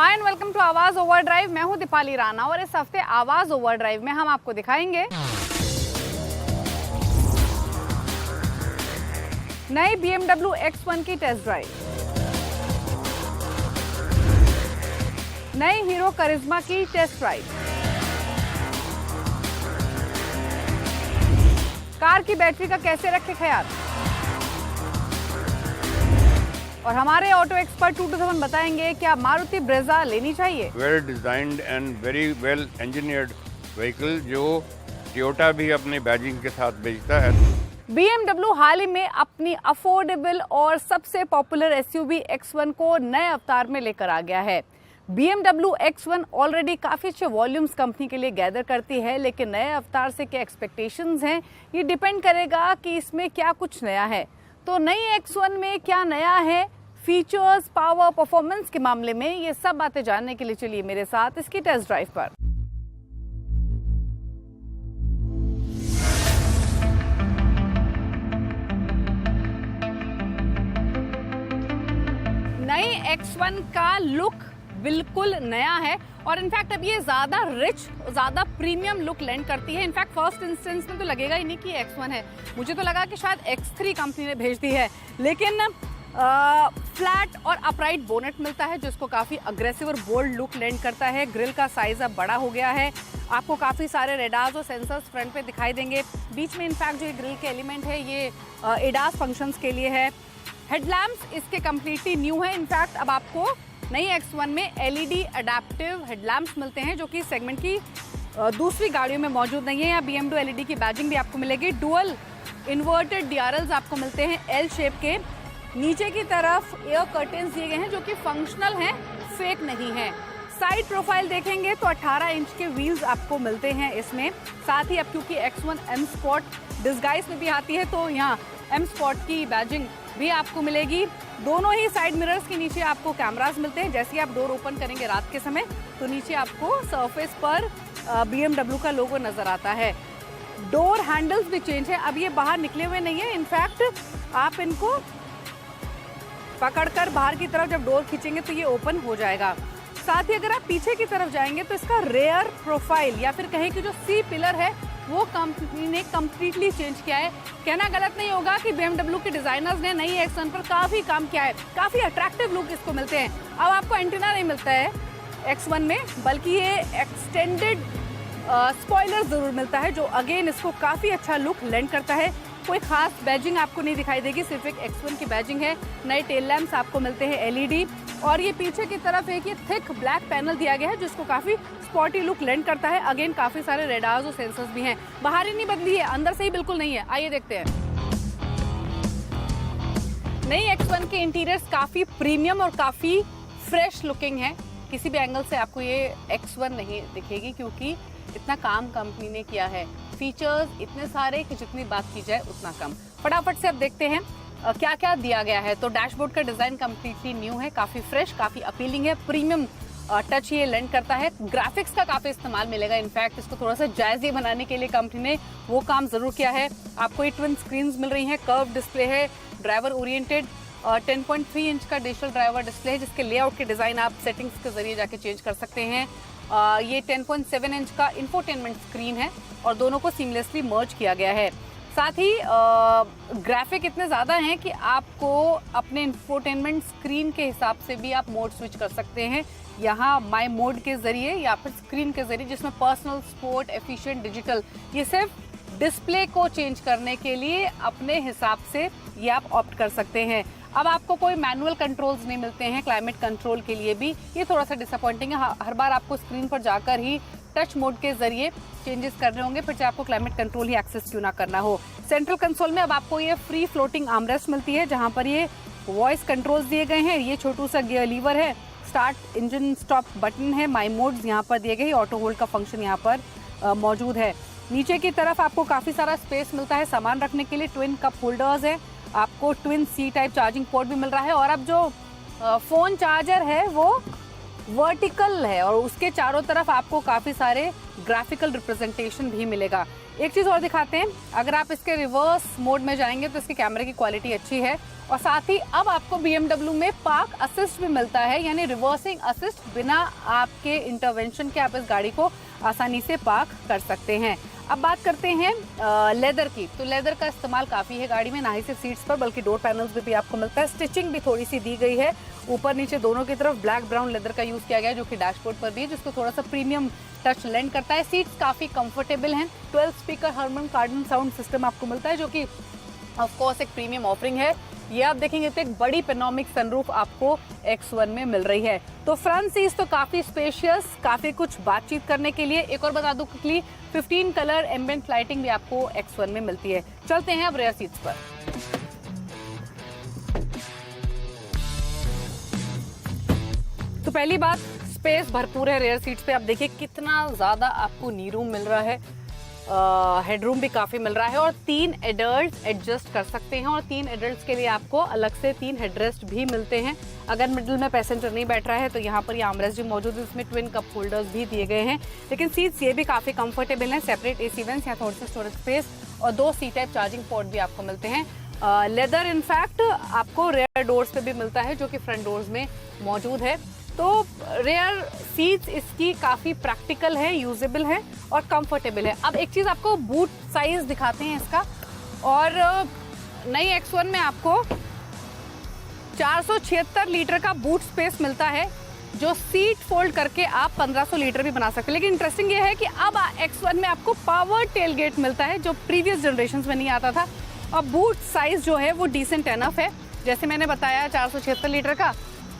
Hi and welcome to आवाज overdrive. मैं हूं दीपाली राणा और इस हफ्ते आवाज ओवरड्राइव में हम आपको दिखाएंगे नई BMW X1 की टेस्ट ड्राइव, नई हीरो करिश्मा की टेस्ट ड्राइव, कार की बैटरी का कैसे रखें ख्याल, और हमारे ऑटो एक्सपर्ट 227 बताएंगे क्या मारुति ब्रेजा लेनी चाहिए। Well designed and very well engineered vehicle जो टोयोटा भी अपने बैजिंग के साथ बेचता है। BMW हाल ही में अपनी अफोर्डेबल और सबसे पॉपुलर SUV X1 को नए अवतार में लेकर आ गया है। BMW X1 ऑलरेडी काफ़ी अच्छे वॉल्यूम्स कंपनी के लिए गैदर करती है, लेकिन नए अवतार से क्या एक्सपेक्टेशंस हैं ये डिपेंड करेगा कि इसमें क्या कुछ नया है। तो नई X1 में क्या नया है, फीचर्स, पावर, परफॉर्मेंस के मामले में, ये सब बातें जानने के लिए चलिए मेरे साथ इसकी टेस्ट ड्राइव पर। नई X1 का लुक बिल्कुल नया है और इनफैक्ट अब ये ज़्यादा रिच, ज़्यादा प्रीमियम लुक लेंड करती है। इनफैक्ट फर्स्ट इंस्टेंस में तो लगेगा ही नहीं कि X1 है, मुझे तो लगा कि शायद X3 कंपनी ने भेज दी है। लेकिन फ्लैट और अपराइट बोनेट मिलता है जिसको काफ़ी अग्रेसिव और बोल्ड लुक लेंड करता है। ग्रिल का साइज़ अब बड़ा हो गया है, आपको काफ़ी सारे रेडार्स और सेंसर्स फ्रंट पे दिखाई देंगे। बीच में इनफैक्ट जो ये ग्रिल के एलिमेंट है ये एडास फंक्शंस के लिए है। हेडलैम्प्स इसके कम्प्लीटली न्यू है। इनफैक्ट अब आपको नई X1 में LED अडेप्टिव हेडलैम्प्स मिलते हैं जो कि सेगमेंट की दूसरी गाड़ियों में मौजूद नहीं है। यहाँ BMW LED की बैजिंग भी आपको मिलेगी। डुअल इन्वर्टेड DRLs आपको मिलते हैं L शेप के। नीचे की तरफ एयर कर्टेन्स दिए गए हैं जो कि फंक्शनल हैं, फेक नहीं है। साइड प्रोफाइल देखेंगे तो 18 इंच के व्हील्स आपको मिलते हैं इसमें। साथ ही अब क्योंकि X1 M Sport डिस्गाइज में भी आती है तो यहाँ M Sport की बैजिंग भी आपको मिलेगी। दोनों ही साइड मिरर्स के नीचे आपको कैमरास मिलते हैं। जैसे ही आप डोर ओपन करेंगे रात के समय तो नीचे आपको सरफेस पर BMW का लोगो नजर आता है। डोर हैंडल्स भी चेंज है, अब ये बाहर निकले हुए नहीं है। इनफैक्ट आप इनको पकड़कर बाहर की तरफ जब डोर खींचेंगे तो ये ओपन हो जाएगा। साथ ही अगर आप पीछे की तरफ जाएंगे तो इसका रेयर प्रोफाइल या फिर कहें कि जो C पिलर है वो कंपनी ने कम्प्लीटली चेंज किया है। कहना गलत नहीं होगा कि BMW के डिजाइनर्स ने नई X1 पर काफी काम किया है, काफी अट्रैक्टिव लुक इसको मिलते हैं। अब आपको एंटीना नहीं मिलता है X1 में, बल्कि ये एक्सटेंडेड स्पॉइलर जरूर मिलता है जो अगेन इसको काफी अच्छा लुक लेंड करता है। कोई खास बैजिंग आपको नहीं दिखाई देगी, सिर्फ एक X1 की बैजिंग है। नए टेल लैम्प्स आपको मिलते हैं LED, और ये पीछे की तरफ एक ये थिक ब्लैक पैनल दिया गया है जिसको काफी स्पॉटी लुक लेंड करता है। अगेन काफी सारे रेडार्स और सेंसर्स भी हैं। बाहर ही नहीं बदली है, अंदर से ही बिल्कुल नहीं है। आइए देखते हैं। नई X1 के इंटीरियर्स काफी प्रीमियम और काफी फ्रेश लुकिंग है। किसी भी एंगल से आपको ये X1 नहीं दिखेगी क्योंकि इतना काम कंपनी ने किया है। फीचर्स इतने सारे कि जितनी बात की जाए उतना कम। फटाफट से अब देखते हैं क्या क्या दिया गया है। तो डैशबोर्ड का डिजाइन कम्प्लीटली न्यू है, काफी फ्रेश, काफी अपीलिंग है, प्रीमियम टच ये लेंड करता है। ग्राफिक्स का काफी इस्तेमाल मिलेगा। इनफैक्ट इसको थोड़ा सा जायज़ी बनाने के लिए कंपनी ने वो काम जरूर किया है। आपको ये ट्विन स्क्रीन्स मिल रही हैं, कर्व डिस्प्ले है, ड्राइवर ओरिएंटेड 10.3 इंच का डिजिटल ड्राइवर डिस्प्ले है जिसके लेआउट के डिजाइन आप सेटिंग्स के जरिए जाके चेंज कर सकते हैं। ये 10.7 इंच का इंफोटेनमेंट स्क्रीन है और दोनों को सीमलेसली मर्ज किया गया है। साथ ही ग्राफिक इतने ज़्यादा हैं कि आपको अपने इंफोटेनमेंट स्क्रीन के हिसाब से भी आप मोड स्विच कर सकते हैं। यहाँ माई मोड के जरिए या फिर स्क्रीन के जरिए, जिसमें पर्सनल, स्पोर्ट, एफिशिएंट, डिजिटल, ये सिर्फ डिस्प्ले को चेंज करने के लिए अपने हिसाब से ये आप ऑप्ट कर सकते हैं। अब आपको कोई मैनुअल कंट्रोल्स नहीं मिलते हैं क्लाइमेट कंट्रोल के लिए भी, ये थोड़ा सा डिसअपॉइंटिंग है। हर बार आपको स्क्रीन पर जाकर ही टच मोड के जरिए चेंजेस करने होंगे, फिर चाहे आपको क्लाइमेट कंट्रोल ही एक्सेस क्यों ना करना हो। सेंट्रल कंसोल में अब आपको ये फ्री फ्लोटिंग आर्मरेस्ट मिलती है जहां पर ये वॉइस कंट्रोल्स दिए गए हैं। ये छोटू सा गियर लीवर है, स्टार्ट इंजन स्टॉप बटन है, माई मोड्स यहाँ पर दिए गए, ऑटो होल्ड का फंक्शन यहाँ पर मौजूद है। नीचे की तरफ आपको काफी सारा स्पेस मिलता है सामान रखने के लिए। ट्विन कप होल्डर्स है, आपको twin C type charging port भी मिल रहा है, और अब जो फोन चार्जर है वो वर्टिकल है और उसके चारों तरफ आपको काफी सारे ग्राफिकल रिप्रेजेंटेशन भी मिलेगा। एक चीज और दिखाते हैं, अगर आप इसके रिवर्स मोड में जाएंगे तो इसके कैमरे की क्वालिटी अच्छी है और साथ ही अब आपको BMW में पार्क असिस्ट भी मिलता है, यानी रिवर्सिंग असिस्ट, बिना आपके इंटरवेंशन के आप इस गाड़ी को आसानी से पार्क कर सकते हैं। अब बात करते हैं लेदर की। तो लेदर का इस्तेमाल काफ़ी है गाड़ी में, ना ही सिर्फ सीट्स पर बल्कि डोर पैनल्स भी आपको मिलता है। स्टिचिंग भी थोड़ी सी दी गई है, ऊपर नीचे दोनों की तरफ ब्लैक ब्राउन लेदर का यूज़ किया गया है, जो कि डैशबोर्ड पर भी है, जिसको थोड़ा सा प्रीमियम टच लेंड करता है। सीट्स काफ़ी कंफर्टेबल हैं। 12 स्पीकर हर्मन कार्डन साउंड सिस्टम आपको मिलता है, जो कि ऑफ कोर्स एक प्रीमियम ऑफरिंग है। ये आप देखेंगे तो एक बड़ी पेनोमिक सनरूफ आपको X1 में मिल रही है। तो फ्रंट सीट्स तो काफी स्पेशियस, काफी कुछ बातचीत करने के लिए। एक और बता दूं क्विकली, 15 कलर एम्बिएंट लाइटिंग भी आपको X1 में मिलती है। चलते हैं अब रेयर सीट्स पर। तो पहली बात, स्पेस भरपूर है रेयर सीट्स पे। आप देखिए कितना ज्यादा आपको नी रूम मिल रहा है, हेडरूम भी काफ़ी मिल रहा है, और 3 एडल्ट्स एडजस्ट कर सकते हैं, और 3 एडल्ट्स के लिए आपको अलग से 3 हेडरेस्ट भी मिलते हैं। अगर मिडिल में पैसेंजर नहीं बैठ रहा है तो यहाँ पर ये आर्मरेस्ट भी मौजूद है, इसमें ट्विन कप होल्डर्स भी दिए गए हैं। लेकिन सीट्स ये भी काफ़ी कंफर्टेबल हैं। सेपरेट AC वेंट्स, यहाँ थोड़ी सी स्टोरेज स्पेस और 2 C टाइप चार्जिंग पोर्ट भी आपको मिलते हैं। लेदर इनफैक्ट आपको रेयर डोर्स पे भी मिलता है, जो कि फ्रंट डोर्स में मौजूद है। तो रेयर सीट्स इसकी काफ़ी प्रैक्टिकल है, यूजेबल है और कंफर्टेबल है। अब एक चीज़ आपको बूट साइज दिखाते हैं इसका, और नई X1 में आपको 476 लीटर का बूट स्पेस मिलता है, जो सीट फोल्ड करके आप 1500 लीटर भी बना सकते हैं। लेकिन इंटरेस्टिंग ये है कि अब X1 में आपको पावर टेलगेट मिलता है, जो प्रीवियस जनरेशन में नहीं आता था। और बूट साइज जो है वो डिसेंट एनफ है, जैसे मैंने बताया 476 लीटर का।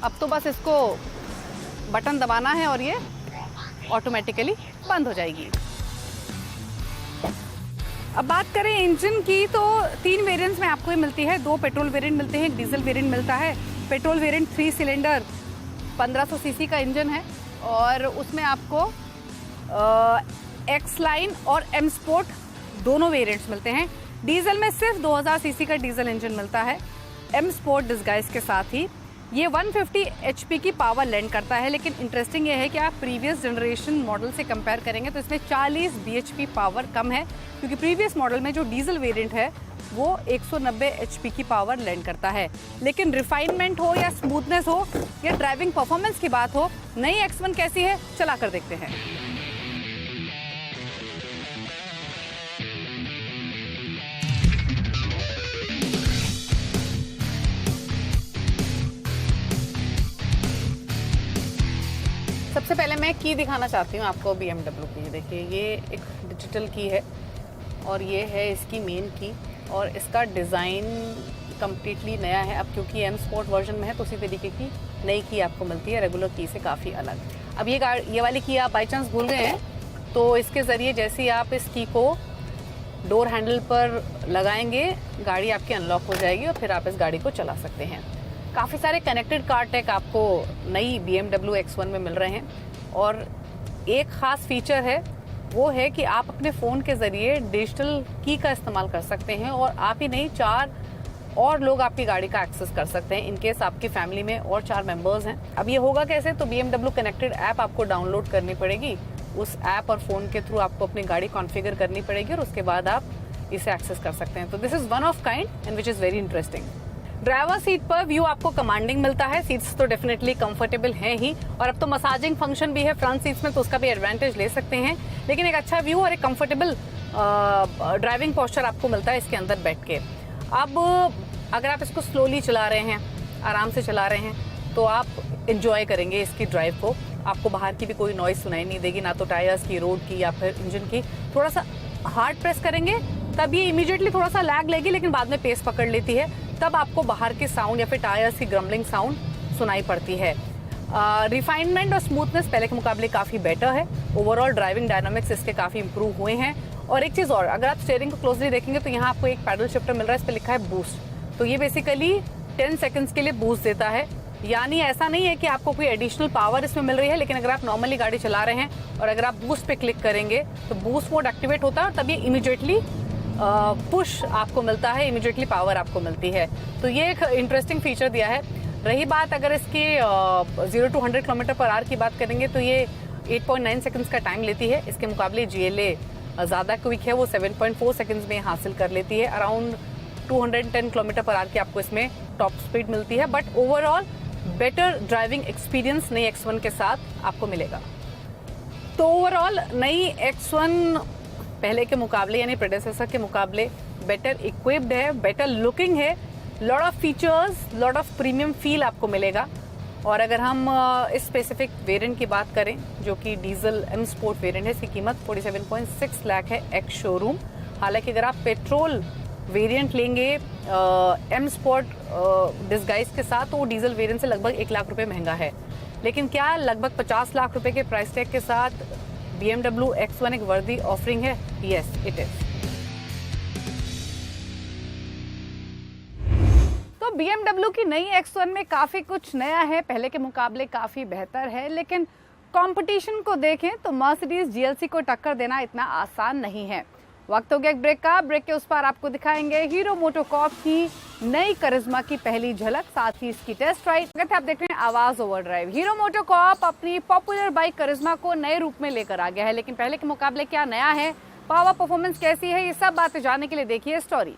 अब तो बस इसको बटन दबाना है और ये ऑटोमेटिकली बंद हो जाएगी। अब बात करें इंजन की, तो 3 वेरिएंट्स में आपको ये मिलती है। 2 पेट्रोल वेरिएंट मिलते हैं, एक डीजल वेरिएंट मिलता है। पेट्रोल वेरिएंट 3 सिलेंडर 1500 सीसी का इंजन है, और उसमें आपको X लाइन और M स्पोर्ट दोनों वेरिएंट्स मिलते हैं। डीजल में सिर्फ 2000 सीसी का डीजल इंजन मिलता है, M स्पोर्ट डिस्गाइज के साथ ही। ये 150 HP की पावर लैंड करता है। लेकिन इंटरेस्टिंग ये है कि आप प्रीवियस जनरेशन मॉडल से कंपेयर करेंगे तो इसमें 40 bhp पावर कम है, क्योंकि प्रीवियस मॉडल में जो डीजल वेरिएंट है वो 190 HP की पावर लैंड करता है। लेकिन रिफाइनमेंट हो या स्मूथनेस हो या ड्राइविंग परफॉर्मेंस की बात हो, नई X1 कैसी है चला कर देखते हैं। सबसे पहले मैं की दिखाना चाहती हूँ आपको BMW की। देखिए ये एक डिजिटल की है, और ये है इसकी मेन की, और इसका डिज़ाइन कम्प्लीटली नया है। अब क्योंकि M स्पोर्ट वर्जन में है तो उसी तरीके की नई की आपको मिलती है, रेगुलर की से काफ़ी अलग। अब ये वाली की आप बाई चांस भूल गए हैं तो इसके ज़रिए जैसे ही आप इस की को डोर हैंडल पर लगाएंगे, गाड़ी आपकी अनलॉक हो जाएगी और फिर आप इस गाड़ी को चला सकते हैं। काफ़ी सारे कनेक्टेड कार टेक आपको नई BMW X1 में मिल रहे हैं, और एक ख़ास फीचर है वो है कि आप अपने फ़ोन के ज़रिए डिजिटल की का इस्तेमाल कर सकते हैं, और आप ही नहीं 4 और लोग आपकी गाड़ी का एक्सेस कर सकते हैं, इनकेस आपकी फैमिली में और 4 मेंबर्स हैं। अब ये होगा कैसे, तो BMW कनेक्टेड ऐप आपको डाउनलोड करनी पड़ेगी। उस ऐप और फ़ोन के थ्रू आपको अपनी गाड़ी कॉन्फ़िगर करनी पड़ेगी, और उसके बाद आप इसे एक्सेस कर सकते हैं। तो this is one of kind and which is very interesting. Driver seat पर व्यू आपको कमांडिंग मिलता है। सीट्स तो डेफिनेटली कंफर्टेबल हैं ही, और अब तो मसाजिंग फंक्शन भी है फ्रंट सीट्स में, तो उसका भी एडवांटेज ले सकते हैं। लेकिन एक अच्छा व्यू और एक कंफर्टेबल ड्राइविंग पोस्चर आपको मिलता है इसके अंदर बैठ के। अब अगर आप इसको स्लोली चला रहे हैं, आराम से चला रहे हैं, तो आप इंजॉय करेंगे इसकी ड्राइव को। आपको बाहर की भी कोई नॉइज सुनाई नहीं देगी, ना तो टायर्स की, रोड की या फिर इंजन की। थोड़ा सा हार्ड प्रेस करेंगे तब ये इमीडिएटली थोड़ा सा लैग लेगी, लेकिन बाद में पेस पकड़ लेती है, तब आपको बाहर के साउंड या फिर टायर्स की ग्रम्बलिंग साउंड सुनाई पड़ती है। रिफाइनमेंट और स्मूथनेस पहले के मुकाबले काफ़ी बेटर है। ओवरऑल ड्राइविंग डायनामिक्स इसके काफ़ी इंप्रूव हुए हैं। और एक चीज़ और, अगर आप स्टीयरिंग को क्लोजली देखेंगे तो यहाँ आपको एक पैडल शिफ्टर मिल रहा है, इस पर लिखा है बूस्ट। तो ये बेसिकली 10 सेकंड्स के लिए बूस्ट देता है, यानी ऐसा नहीं है कि आपको कोई एडिशनल पावर इसमें मिल रही है, लेकिन अगर आप नॉर्मली गाड़ी चला रहे हैं और अगर आप बूस्ट पे क्लिक करेंगे तो बूस्ट मोड एक्टिवेट होता है, और तब ये इमीडिएटली पुश आपको मिलता है, इमीडिएटली पावर आपको मिलती है। तो ये एक इंटरेस्टिंग फीचर दिया है। रही बात अगर इसके 0 to 100 km/h की बात करेंगे तो ये 8.9 सेकंड्स का टाइम लेती है। इसके मुकाबले GLA ज़्यादा क्विक है, वो 7.4 सेकंड्स में हासिल कर लेती है। अराउंड 210 किलोमीटर पर आर की आपको इसमें टॉप स्पीड मिलती है, but overall better driving experience नई X1 के साथ आपको मिलेगा। तो ओवरऑल नई X1 पहले के मुकाबले यानी प्रेडेसेसर के मुकाबले बेटर इक्विप्ड है, बेटर लुकिंग है, lot of features, lot of premium feel आपको मिलेगा। और अगर हम इस स्पेसिफिक वेरिएंट की बात करें जो कि डीजल एम स्पोर्ट वेरिएंट है, इसकी कीमत 47.6 लाख है एक्स शोरूम। हालांकि अगर आप पेट्रोल वेरिएंट लेंगे एम स्पोर्ट डिस्गाइज के साथ तो वो डीजल वेरिएंट से लगभग 1 लाख रुपए महंगा है। लेकिन क्या लगभग 50 लाख रुपए के प्राइस टैग के साथ BMW X1 एक वर्दी ऑफरिंग है? Yes it is. तो BMW की नई X1 में काफ़ी कुछ नया है, पहले के मुकाबले काफ़ी बेहतर है, लेकिन कंपटीशन को देखें तो मर्सिडीज GLC को टक्कर देना इतना आसान नहीं है। वक्त हो गया एक ब्रेक का, ब्रेक के उस पार आपको दिखाएंगे हीरो मोटोकॉर्प की नई करिश्मा की पहली झलक, साथ ही इसकी टेस्ट राइड। आप देख रहे हैं आवाज ओवरड्राइव। हीरो मोटोकॉर्प अपनी पॉपुलर बाइक करिश्मा को नए रूप में लेकर आ गया है, लेकिन पहले के मुकाबले क्या नया है, पावर परफॉर्मेंस कैसी है, ये सब बातें जानने के लिए देखिए स्टोरी।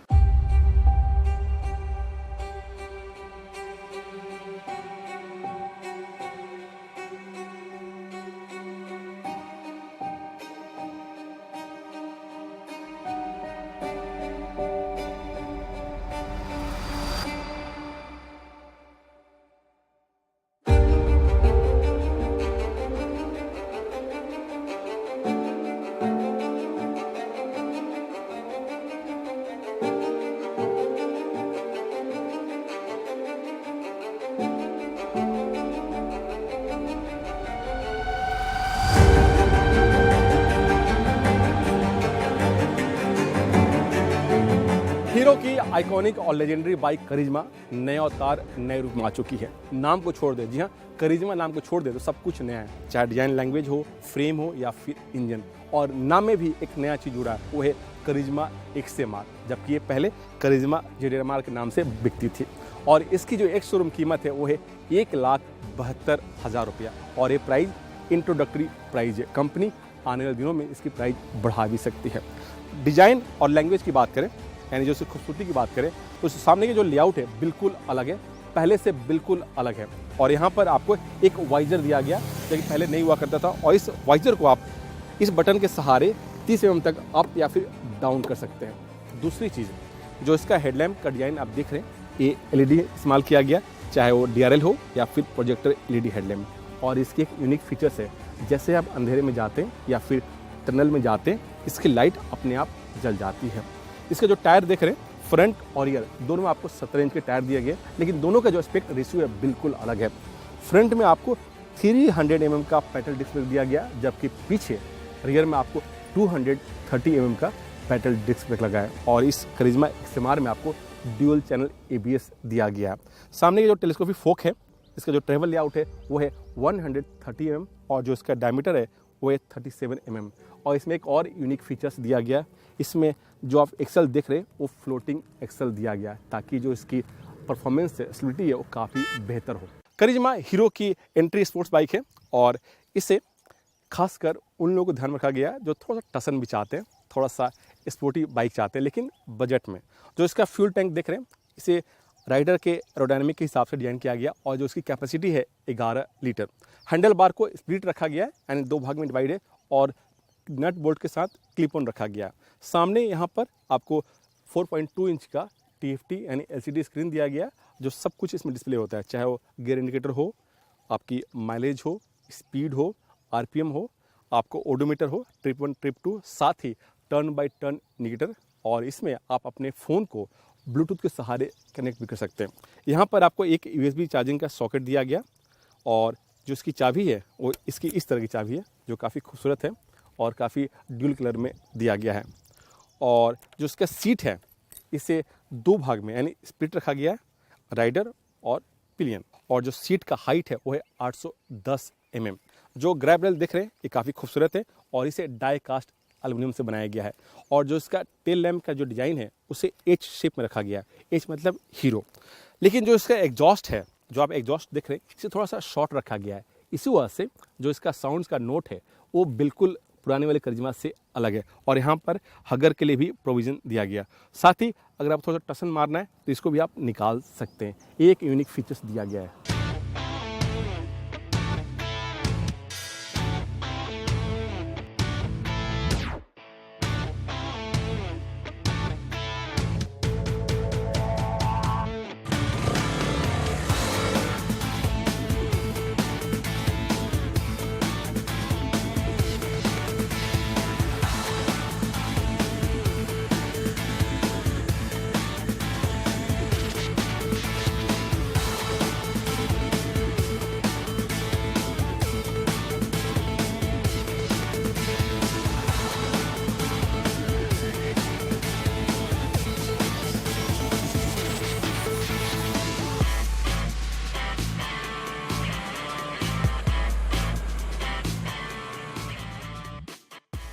हीरो की आइकॉनिक और लेजेंडरी बाइक करिश्मा नए अवतार नए रूप में आ चुकी है। नाम को छोड़ दे, जी हाँ, करिश्मा नाम को छोड़ दे तो सब कुछ नया है, चाहे डिजाइन लैंग्वेज हो, फ्रेम हो या फिर इंजन। और नाम में भी एक नया चीज जुड़ा है, वो है करिश्मा XMR, जबकि ये पहले करिश्मा JDMR के नाम से बिकती थी। और इसकी जो एक शोरूम कीमत है वो है 1,72,000 रुपया, और ये प्राइस इंट्रोडक्टरी प्राइस है। कंपनी आने वाले दिनों में इसकी प्राइस बढ़ा भी सकती है। डिजाइन और लैंग्वेज की बात करें, यानी जो उसकी खूबसूरती की बात करें, तो सामने की जो लेआउट है बिल्कुल अलग है, पहले से बिल्कुल अलग है। और यहाँ पर आपको एक वाइजर दिया गया जो कि पहले नहीं हुआ करता था, और इस वाइजर को आप इस बटन के सहारे 30 mm तक अप या फिर डाउन कर सकते हैं। दूसरी चीज़ जो इसका हेडलैम्प का डिजाइन आप देख रहे हैं, ये LED इस्तेमाल किया गया, चाहे वो DRL हो या फिर प्रोजेक्टर LED हेडलैम्प। और इसकी एक यूनिक फीचर्स है, जैसे आप अंधेरे में जाते हैं या फिर टनल में जाते हैं, इसकी लाइट अपने आप जल जाती है। इसके जो टायर देख रहे हैं, फ्रंट और रियर दोनों में आपको 17 इंच के टायर दिए गए, लेकिन दोनों का जो एस्पेक्ट रेशियो है बिल्कुल अलग है। फ्रंट में आपको 300 mm का पेडल डिस्क ब्रेक दिया गया, जबकि पीछे रियर में आपको 230 mm का पेडल डिस्क ब्रेक लगा है। और इस करिश्मा XMR में आपको ड्यूल चैनल ABS दिया गया है। सामने जो टेलीस्कोपिक फोक है, इसका जो ट्रेवल लेआउट है वो है 130 mm, और जो इसका डायमीटर है वो है 37 mm। और इसमें एक और यूनिक फीचर्स दिया गया, इसमें जो आप एक्सल देख रहे हैं वो फ्लोटिंग एक्सल दिया गया है, ताकि जो इसकी परफॉर्मेंस है, स्टेबिलिटी है, वो काफ़ी बेहतर हो। करिश्मा हीरो की एंट्री स्पोर्ट्स बाइक है, और इसे खासकर उन लोगों को ध्यान रखा गया जो थोड़ा सा टसन भी चाहते हैं, थोड़ा सा स्पोर्टी बाइक चाहते हैं, लेकिन बजट में। जो इसका फ्यूल टैंक देख रहे हैं, इसे राइडर के एरोडायनामिक के हिसाब से डिजाइन किया गया, और जो इसकी कैपेसिटी है 11 लीटर। हैंडल बार को स्प्लिट रखा गया है, यानी 2 भाग में डिवाइड है, और नट बोल्ट के साथ क्लिप ऑन रखा गया। सामने यहाँ पर आपको 4.2 इंच का TFT यानी LCD स्क्रीन दिया गया, जो सब कुछ इसमें डिस्प्ले होता है, चाहे वो गियर इंडिकेटर हो, आपकी माइलेज हो, स्पीड हो, RPM हो, आपको ओडोमीटर हो, ट्रिप 1 ट्रिप 2, साथ ही टर्न बाय टर्न इंडिकेटर। और इसमें आप अपने फ़ोन को ब्लूटूथ के सहारे कनेक्ट भी कर सकते हैं। यहाँ पर आपको एक USB चार्जिंग का सॉकेट दिया गया, और जो इसकी चाबी है वो इसकी इस तरह की चाबी है, जो काफ़ी खूबसूरत है और काफ़ी ड्यूल कलर में दिया गया है। और जो इसका सीट है, इसे 2 भाग में यानी स्प्लिट रखा गया है, राइडर और पिलियन। और जो सीट का हाइट है वो है 810 mm। जो ग्रैब रेल देख रहे हैं ये काफ़ी खूबसूरत है, और इसे डाई कास्ट एल्युमिनियम से बनाया गया है। और जो इसका टेल लैम्प का जो डिज़ाइन है उसे H शेप में रखा गया है, H मतलब हीरो। लेकिन जो इसका एग्जॉस्ट है, जो आप एग्जॉस्ट देख रहे हैं, इसे थोड़ा सा शॉर्ट रखा गया है। इसी वजह से जो इसका साउंड्स का नोट है वो बिल्कुल पुराने वाले करिश्मा से अलग है और यहाँ पर हगर के लिए भी प्रोविज़न दिया गया। साथ ही अगर आप थोड़ा सा टसन मारना है तो इसको भी आप निकाल सकते हैं। ये एक यूनिक फीचर्स दिया गया है।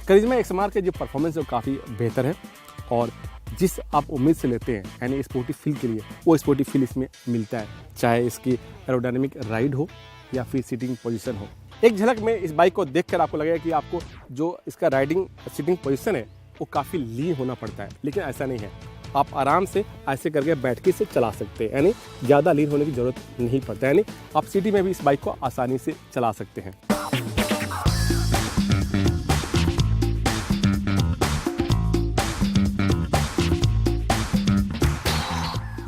करिश्मा XMR के जो परफॉर्मेंस है वो काफ़ी बेहतर है और जिस आप उम्मीद से लेते हैं यानी स्पोर्टी फील के लिए वो स्पोर्टी फील इसमें मिलता है, चाहे इसकी एरोडायनेमिक राइड हो या फिर सीटिंग पोजीशन हो। एक झलक में इस बाइक को देखकर आपको लगेगा कि आपको जो इसका राइडिंग सीटिंग पोजीशन है वो काफ़ी लीन होना पड़ता है, लेकिन ऐसा नहीं है। आप आराम से ऐसे करके बैठ के इसे चला सकते हैं, यानी ज़्यादा लीन होने की ज़रूरत नहीं पड़ता, यानी आप सिटी में भी इस बाइक को आसानी से चला सकते हैं।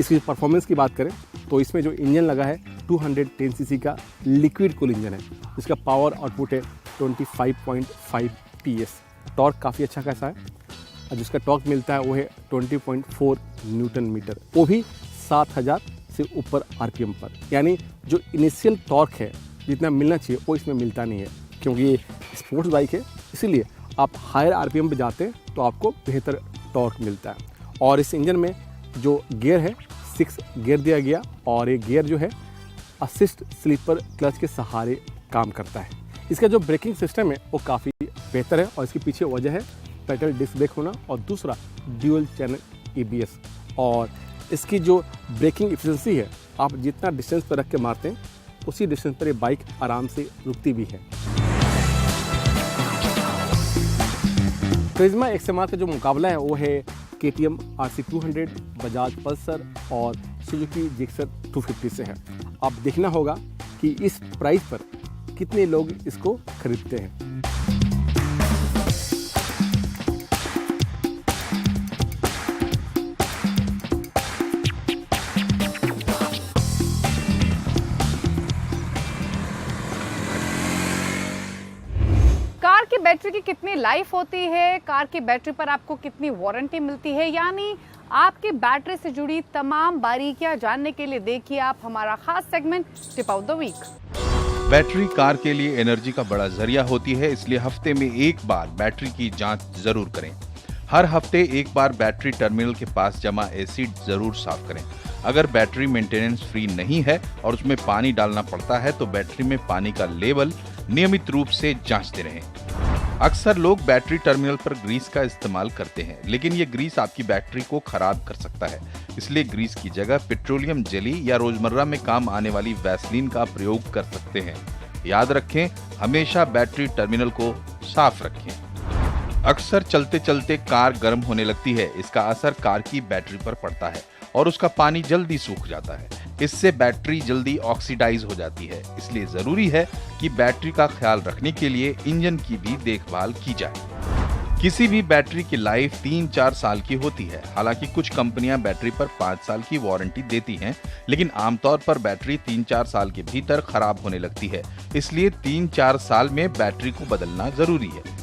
इसकी परफॉर्मेंस की बात करें तो इसमें जो इंजन लगा है 210 सीसी का लिक्विड कूल इंजन है, जिसका पावर आउटपुट है 25.5 PS। टॉर्क काफ़ी अच्छा खासा है और जिसका टॉर्क मिलता है वो है 20.4 न्यूटन मीटर, वो भी 7000 से ऊपर RPM पर। यानी जो इनिशियल टॉर्क है जितना मिलना चाहिए वो इसमें मिलता नहीं है, क्योंकि ये स्पोर्ट्स बाइक है, इसीलिए आप हायर RPM पे जाते हैं तो आपको बेहतर टॉर्क मिलता है। और इस इंजन में जो गियर है 6 गियर दिया गया और ये गियर जो है असिस्ट स्लीपर क्लच के सहारे काम करता है। इसका जो ब्रेकिंग सिस्टम है वो काफ़ी बेहतर है और इसके पीछे वजह है पेडल डिस्क ब्रेक होना और दूसरा ड्यूल चैनल ABS। और इसकी जो ब्रेकिंग एफिशिएंसी है, आप जितना डिस्टेंस पर रख के मारते हैं उसी डिस्टेंस पर ये बाइक आराम से रुकती भी है। करिश्मा XMR का जो मुकाबला है वो है KTM RC200, बजाज पल्सर और सुजुकी जिक्सर 250 से है। अब देखना होगा कि इस प्राइस पर कितने लोग इसको खरीदते हैं। कार की बैटरी की कितनी लाइफ होती है, कार की बैटरी पर आपको कितनी वारंटी मिलती है, यानी आपकी बैटरी से जुड़ी तमाम बारीकियां जानने के लिए देखिए आप हमारा खास segment tip of the week. Battery car के लिए एनर्जी का बड़ा जरिया होती है, इसलिए हफ्ते में एक बार बैटरी की जांच जरूर करें। हर हफ्ते एक बार बैटरी टर्मिनल के पास जमा एसिड जरूर साफ करें। अगर बैटरी मेंटेनेंस फ्री नहीं है और उसमें पानी डालना पड़ता है तो बैटरी में पानी का लेवल नियमित रूप से जांचते रहें। अक्सर लोग बैटरी टर्मिनल पर ग्रीस का इस्तेमाल करते हैं, लेकिन ये ग्रीस आपकी बैटरी को खराब कर सकता है। इसलिए ग्रीस की जगह पेट्रोलियम जेली या रोजमर्रा में काम आने वाली वैसलीन का प्रयोग कर सकते हैं। याद रखें, हमेशा बैटरी टर्मिनल को साफ रखें। अक्सर चलते चलते कार गर्म होने लगती है। इसका असर कार की बैटरी पर पड़ता है और उसका पानी जल्दी सूख जाता है। इससे बैटरी जल्दी ऑक्सीडाइज हो जाती है। इसलिए जरूरी है कि बैटरी का ख्याल रखने के लिए इंजन की भी देखभाल की जाए। किसी भी बैटरी की लाइफ 3-4 साल की होती है। हालांकि कुछ कंपनियां बैटरी पर 5 साल की वारंटी देती हैं, लेकिन आमतौर पर बैटरी 3-4 साल के भीतर खराब होने लगती है। इसलिए 3-4 साल में बैटरी को बदलना जरूरी है।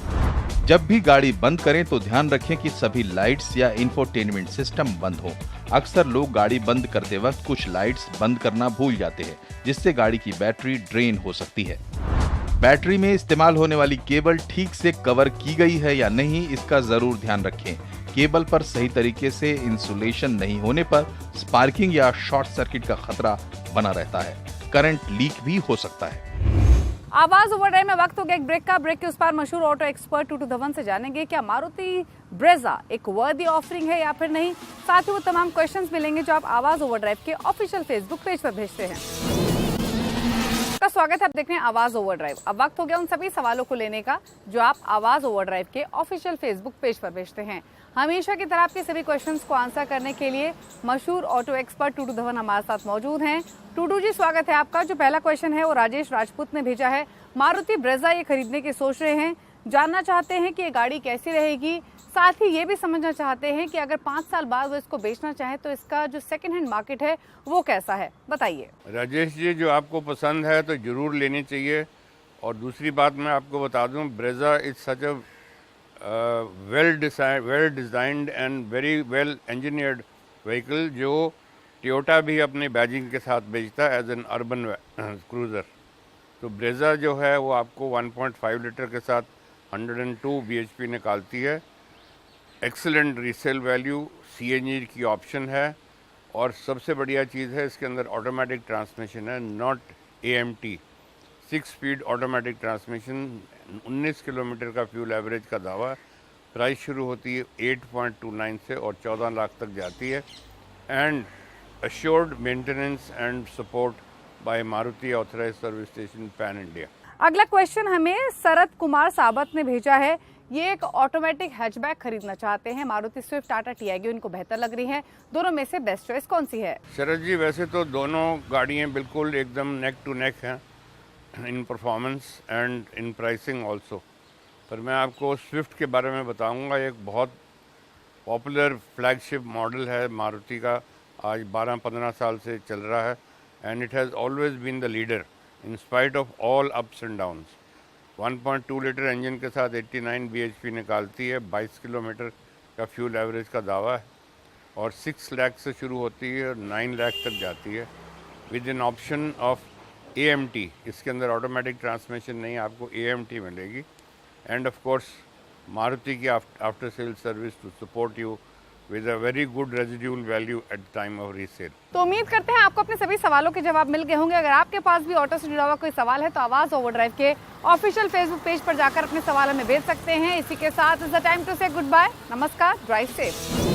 जब भी गाड़ी बंद करें तो ध्यान रखें कि सभी लाइट्स या इंफोटेनमेंट सिस्टम बंद हो। अक्सर लोग गाड़ी बंद करते वक्त कुछ लाइट्स बंद करना भूल जाते हैं, जिससे गाड़ी की बैटरी ड्रेन हो सकती है। बैटरी में इस्तेमाल होने वाली केबल ठीक से कवर की गई है या नहीं, इसका जरूर ध्यान रखें। केबल पर सही तरीके से इंसुलेशन नहीं होने पर स्पार्किंग या शॉर्ट सर्किट का खतरा बना रहता है। करंट लीक भी हो सकता है। आवाज ओवरड्राइव में वक्त हो गया एक ब्रेक का। ब्रेक के उस पार मशहूर ऑटो एक्सपर्ट टूटू धवन से जानेंगे क्या मारुति ब्रेजा एक वर्दी ऑफरिंग है या फिर नहीं। साथ ही वो तमाम क्वेश्चंस मिलेंगे जो आप आवाज ओवरड्राइव के ऑफिशियल फेसबुक पेज पर भेजते हैं। आपका स्वागत है। आप देख रहे हैं आवाज ओवरड्राइव। अब वक्त हो गया उन सभी सवालों को लेने का जो आप आवाज ओवरड्राइव के ऑफिशियल फेसबुक पेज पर भेजते हैं। हमेशा की तरह आपके सभी क्वेश्चंस को आंसर करने के लिए मशहूर ऑटो एक्सपर्ट टूडू धवन हमारे साथ मौजूद हैं। टूडू जी, स्वागत है आपका। जो पहला क्वेश्चन है वो राजेश राजपूत ने भेजा है। मारुति ब्रेजा ये खरीदने की सोच रहे हैं, जानना चाहते हैं कि ये गाड़ी कैसी रहेगी, साथ ही ये भी समझना चाहते हैं कि अगर 5 साल बाद वो इसको बेचना चाहे तो इसका जो सेकंड हैंड मार्केट है वो कैसा है, बताइए। राजेश जी, जो आपको पसंद है तो ज़रूर लेनी चाहिए। और दूसरी बात मैं आपको बता दूं, Brezza is such a well designed and very well engineered vehicle जो टोयोटा भी अपने बैजिंग के साथ बेचता है एज एन अर्बन क्रूज़र। तो ब्रेजा जो है वो आपको 1.5 लीटर के साथ 102 bhp निकालती है। एक्सीलेंट रीसेल वैल्यू, CNG की ऑप्शन है और सबसे बढ़िया चीज़ है इसके अंदर ऑटोमेटिक ट्रांसमिशन है, not AMT। 6 speed automatic transmission, 19 kilometre का फ्यूल एवरेज का दावा। प्राइस शुरू होती है 8.29 से और 14 लाख तक जाती है। And assured maintenance and support by Maruti authorise service station pan India. अगला क्वेश्चन हमें शरद कुमार साबत ने भेजा है। ये एक ऑटोमेटिक हैचबैक खरीदना चाहते हैं। मारुति स्विफ्ट, टाटा टियागो इनको बेहतर लग रही है। दोनों में से बेस्ट चॉइस कौन सी है? शरद जी, वैसे तो दोनों गाड़ियाँ बिल्कुल एकदम नेक टू नेक हैं इन performance and in pricing also. पर मैं आपको स्विफ्ट के बारे में बताऊंगा। एक बहुत पॉपुलर फ्लैगशिप मॉडल है मारुति का, आज 12-15 साल से चल रहा है and it has always been the leader in spite of all ups and downs. 1.2 litre engine के साथ 89 bhp निकालती है, 22 किलोमीटर का फ्यूल एवरेज का दावा है और 6 लाख से शुरू होती है और 9 लाख तक जाती है with in option of AMT। इसके अंदर ऑटोमेटिक ट्रांसमिशन नहीं, आपको AMT मिलेगी। एंड ऑफ कोर्स मारुति की after sale service to support you with a very good residual value at the time of resale। तो उम्मीद करते हैं आपको अपने सभी सवालों के जवाब मिल गए होंगे। अगर आपके पास भी ऑटो से जुड़ा हुआ कोई सवाल है तो आवाज ओवरड्राइव के ऑफिशियल फेसबुक पेज पर जाकर अपने सवाल हमें भेज सकते हैं। इसी के साथ इट्स द टाइम टू से गुड बाय, नमस्कार, ड्राइव सेफ।